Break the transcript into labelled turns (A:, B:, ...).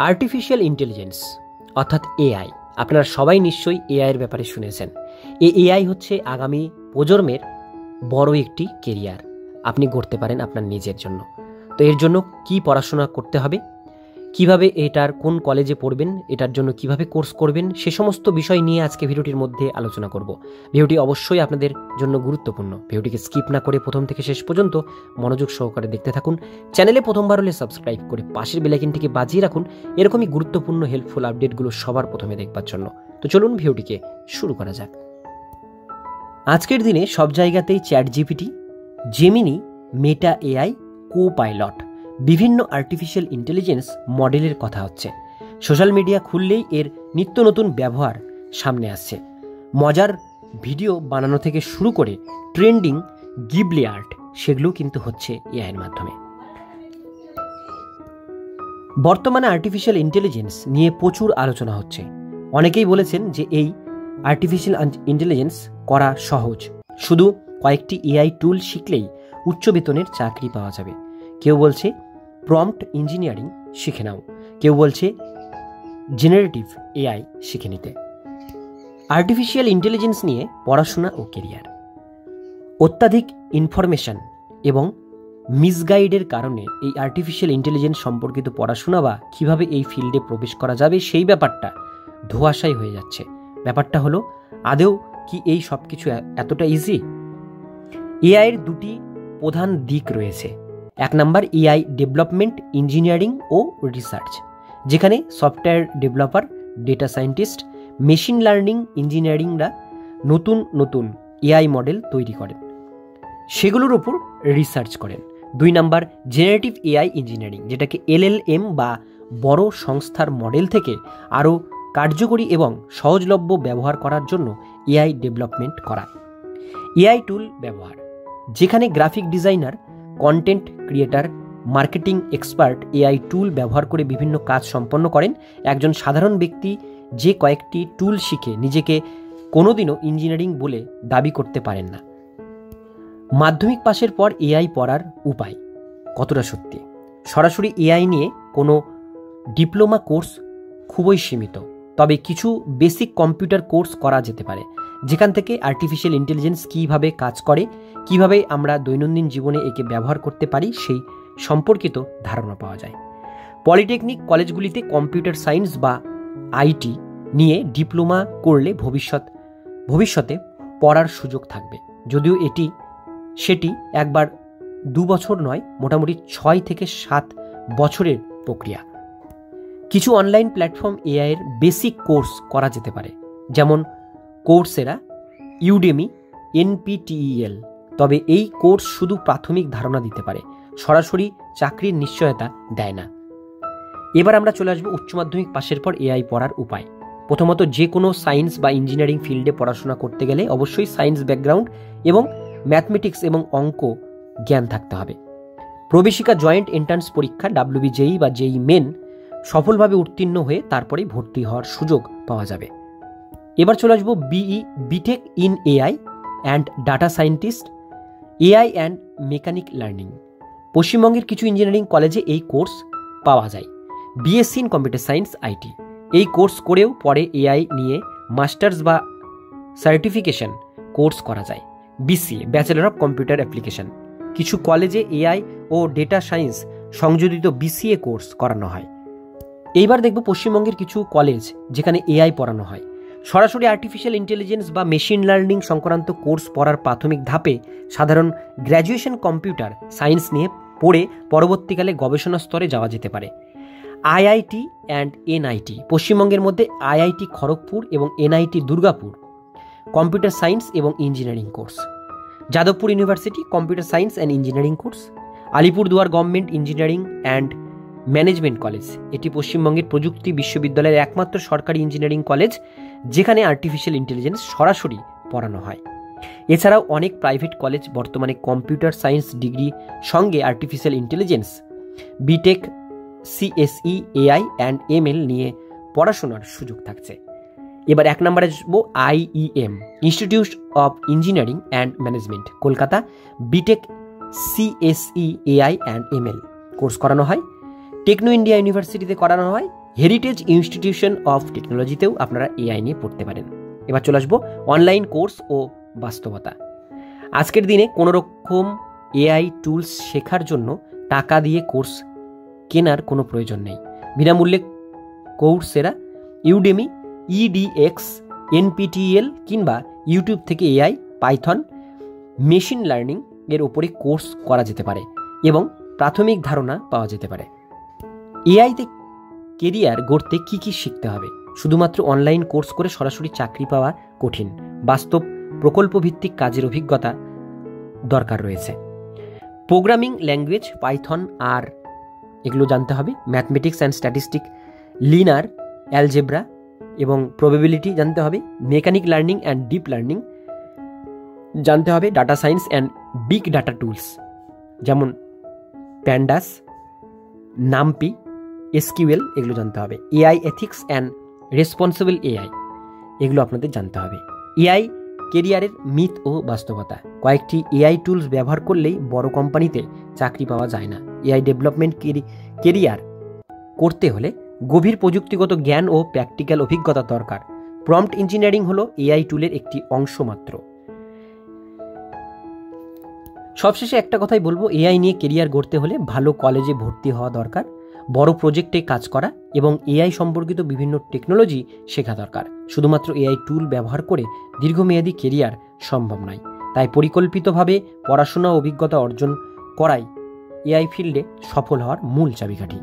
A: Artificial intelligence অর্থাৎ AI, আপনারা সবাই নিশ্চয়ই এআইয়ের ব্যাপারে শুনেছেন। এই এআই হচ্ছে আগামী প্রজন্মের বড় একটি কেরিয়ার আপনি গড়তে পারেন আপনার নিজের জন্য। তো এর জন্য কি পড়াশোনা করতে হবে, কিভাবে এটার কোন কলেজে পড়বেন, এটার জন্য কিভাবে কোর্স করবেন, সে সমস্ত বিষয় নিয়ে আজকে ভিডিওটির মধ্যে আলোচনা করব। ভিডিওটি অবশ্যই আপনাদের জন্য গুরুত্বপূর্ণ। ভিডিওটিকে স্কিপ না করে প্রথম থেকে শেষ পর্যন্ত মনোযোগ সহকারে দেখতে থাকুন। চ্যানেলে প্রথমবার হলে সাবস্ক্রাইব করে পাশের বেল আইকনটিকে বাজিয়ে রাখুন এরকমই গুরুত্বপূর্ণ হেল্পফুল আপডেটগুলো সবার প্রথমে দেখবার জন্য। তো চলুন ভিডিওটিকে শুরু করা যাক। আজকের দিনে সব জায়গাতেই chat GPT, Gemini, Meta AI, co-pilot, বিভিন্ন আর্টিফিশিয়াল ইন্টেলিজেন্স মডেলের কথা হচ্ছে। সোশ্যাল মিডিয়া খুললেই এর নিত্য নতুন ব্যবহার সামনে আসছে। মজার ভিডিও বানানো থেকে শুরু করে ট্রেন্ডিং গিবলি আর্ট, সেগুলো কিন্তু হচ্ছে এআইয়ের মাধ্যমে। বর্তমানে আর্টিফিশিয়াল ইন্টেলিজেন্স নিয়ে প্রচুর আলোচনা হচ্ছে। অনেকেই বলেছেন যে এই আর্টিফিশিয়াল ইন্টেলিজেন্স করা সহজ, শুধু কয়েকটি এআই টুল শিখলেই উচ্চ বেতনের চাকরি পাওয়া যাবে। কেউ বলছে প্রম্পট ইঞ্জিনিয়ারিং শিখে নাও, কেউ বলছে জেনারেটিভ এআই শিখে নিতে। আর্টিফিশিয়াল ইন্টেলিজেন্স নিয়ে পড়াশোনা ও কেরিয়ার। অত্যাধিক ইনফরমেশন এবং মিসগাইডের কারণে এই আর্টিফিশিয়াল ইন্টেলিজেন্স সম্পর্কিত পড়াশোনা বা কীভাবে এই ফিল্ডে প্রবেশ করা যাবে সেই ব্যাপারটা ধোঁয়াশাই হয়ে যাচ্ছে। ব্যাপারটা হলো, আদৌ কি এই সব কিছু এতটা ইজি? এআইয়ের দুটি প্রধান দিক রয়েছে। এক নাম্বার এআই ডেভেলপমেন্ট, ইঞ্জিনিয়ারিং ও রিসার্চ, যেখানে software developer, data scientist, machine learning ইঞ্জিনিয়ারিংরা নতুন নতুন এআই মডেল তৈরি করেন, সেগুলোর উপর রিসার্চ করেন। দুই নাম্বার জেনারেটিভ এআই ইঞ্জিনিয়ারিং, যেটাকে এলএলএম বা বড় সংস্থার মডেল থেকে আরও কার্যকরী এবং সহজলভ্য ব্যবহার করার জন্য এআই ডেভেলপমেন্ট করা। এআই টুল ব্যবহার, যেখানে graphic designer, content creator, marketing expert AI টুল ব্যবহার করে বিভিন্ন কাজ সম্পন্ন করেন। একজন সাধারণ ব্যক্তি যে কয়েকটি টুল শিখে নিজেকে কোনোদিনও ইঞ্জিনিয়ারিং বলে দাবি করতে পারেন না। মাধ্যমিক পাশের পর এআই পড়ার উপায় কতটা সত্যি? সরাসরি এআই নিয়ে কোনো ডিপ্লোমা কোর্স খুবই সীমিত, তবে কিছু বেসিক কম্পিউটার কোর্স করা যেতে পারে, যেখান থেকে আর্টিফিশিয়াল ইন্টেলিজেন্স কীভাবে কাজ করে, কিভাবে আমরা দৈনন্দিন জীবনে একে ব্যবহার করতে পারি সেই সম্পর্কিত ধারণা পাওয়া যায়। পলিটেকনিক কলেজগুলিতে কম্পিউটার সায়েন্স বা আইটি নিয়ে ডিপ্লোমা করলে ভবিষ্যতে পড়ার সুযোগ থাকবে, যদিও সেটি একবার 2 বছর নয়, মোটামুটি 6 থেকে 7 বছরের প্রক্রিয়া। কিছু অনলাইন প্ল্যাটফর্ম এআইয়ের বেসিক কোর্স করা যেতে পারে, যেমন কোর্সেরা, ইউডেমি, এনপিটিইএল, তবে এই কোর্স শুধু প্রাথমিক ধারণা দিতে পারে, সরাসরি চাকরির নিশ্চয়তা দেয় না। এবার আমরা চলে আসবো উচ্চ মাধ্যমিক পাশের পর এআই পড়ার উপায়। প্রথমত, যে কোনো সায়েন্স বা ইঞ্জিনিয়ারিং ফিল্ডে পড়াশোনা করতে গেলে অবশ্যই সায়েন্স ব্যাকগ্রাউন্ড এবং ম্যাথমেটিক্স এবং অঙ্ক জ্ঞান থাকতে হবে। প্রবেশিকা জয়েন্ট এন্ট্রান্স পরীক্ষা WBJEE বা JEE মেন সফলভাবে উত্তীর্ণ হয়ে তারপরে ভর্তি হওয়ার সুযোগ পাওয়া যাবে। এবার চলে আসবো BTech in AI and data scientist, AI and mechanic learning. পশ্চিমবঙ্গের কিছু ইঞ্জিনিয়ারিং কলেজে এই কোর্স পাওয়া যায়। BSc in computer science IT, এই কোর্স করেও পরে এআই নিয়ে মাস্টার্স বা সার্টিফিকেশন কোর্স করা যায়। BCA bachelor of computer application, কিছু কলেজে এআই ও ডেটা সায়েন্স সংযোজিত BCA কোর্স করানো হয়। এইবার দেখব পশ্চিমবঙ্গের কিছু কলেজ যেখানে এআই পড়ানো হয়। সরাসরি আর্টিফিশিয়াল ইন্টেলিজেন্স বা মেশিন লার্নিং সংক্রান্ত কোর্স পড়ার প্রাথমিক ধাপে সাধারণ গ্র্যাজুয়েশন কম্পিউটার সায়েন্স নিয়ে পড়ে পরবর্তীকালে গবেষণা স্তরে যাওয়া যেতে পারে। IIT অ্যান্ড NIT, পশ্চিমবঙ্গের মধ্যে IIT খড়গপুর এবং NIT দুর্গাপুর কম্পিউটার সায়েন্স এবং engineering course. Jadavpur university computer science and engineering course. Alipurduar government engineering and management college, এটি পশ্চিমবঙ্গের প্রযুক্তি বিশ্ববিদ্যালয়ের একমাত্র সরকারি ইঞ্জিনিয়ারিং কলেজ যেখানে আর্টিফিশিয়াল ইন্টেলিজেন্স সরাসরি পড়ানো হয়। এছাড়াও অনেক প্রাইভেট কলেজ বর্তমানে কম্পিউটার সায়েন্স ডিগ্রি সঙ্গে artificial intelligence, BTech, CSE, AI and ML নিয়ে পড়াশোনার সুযোগ থাকছে। এবার 1 নম্বরে আসবো IEM, institute of engineering and management, Kolkata. BTech, CSE, AI and ML course করানো হয়। টেকনো ইন্ডিয়া ইউনিভার্সিটিতে করানো হয় হেরিটেজ ইনস্টিটিউশন অফ টেকনোলজিতেও আপনারা এআই নিয়ে পড়তে পারেন। এবার চলে আসবো অনলাইন কোর্স ও বাস্তবতা। আজকের দিনে কোনো রকম এআই টুলস শেখার জন্য টাকা দিয়ে কোর্স কেনার কোনো প্রয়োজন নেই। বিনামূল্যে কোর্সেরা, ইউডেমি, ইডিএক্স, এনপিটিএল কিংবা ইউটিউব থেকে এআই, পাইথন, মেশিন লার্নিং এর ওপরে কোর্স করা যেতে পারে এবং প্রাথমিক ধারণা পাওয়া যেতে পারে। এআইতে কেরিয়ার গড়তে কী কী শিখতে হবে? শুধুমাত্র অনলাইন কোর্স করে সরাসরি চাকরি পাওয়া কঠিন। বাস্তব প্রকল্পভিত্তিক কাজের অভিজ্ঞতা দরকার রয়েছে। প্রোগ্রামিং ল্যাঙ্গুয়েজ, পাইথন আর এগুলো জানতে হবে। Mathematics and statistic, liner algebra এবং প্রবাবিলিটি জানতে হবে। Mechanic learning and deep learning জানতে হবে। Data science and big data tools যেমন প্যান্ডাস, নামপি, এসকিউএল এগুলো জানতে হবে। AI ethics and responsible AI এগুলো আপনাদের জানতে হবে। এআই কেরিয়ারের মিথ ও বাস্তবতা। কয়েকটি এআই টুলস ব্যবহার করলেই বড় কোম্পানিতে চাকরি পাওয়া যায় না। এআই ডেভেলপমেন্ট কেরিয়ার করতে হলে গভীর প্রযুক্তিগত জ্ঞান ও প্র্যাকটিক্যাল অভিজ্ঞতা দরকার। প্রম্পট ইঞ্জিনিয়ারিং হলো এআই টুলের একটি অংশ মাত্র। সবশেষে একটা কথাই বলবো, এআই নিয়ে কেরিয়ার গড়তে হলে ভালো কলেজে ভর্তি হওয়া দরকার, বড় প্রজেক্টে কাজ করা এবং এআই সম্পর্কিত বিভিন্ন টেকনোলজি শেখা দরকার। শুধুমাত্র এআই টুল ব্যবহার করে দীর্ঘমেয়াদী কেরিয়ার সম্ভব নয়। তাই পরিকল্পিতভাবে পড়াশোনা ও অভিজ্ঞতা অর্জন করাই এআই ফিল্ডে সফল হওয়ার মূল চাবিকাঠি।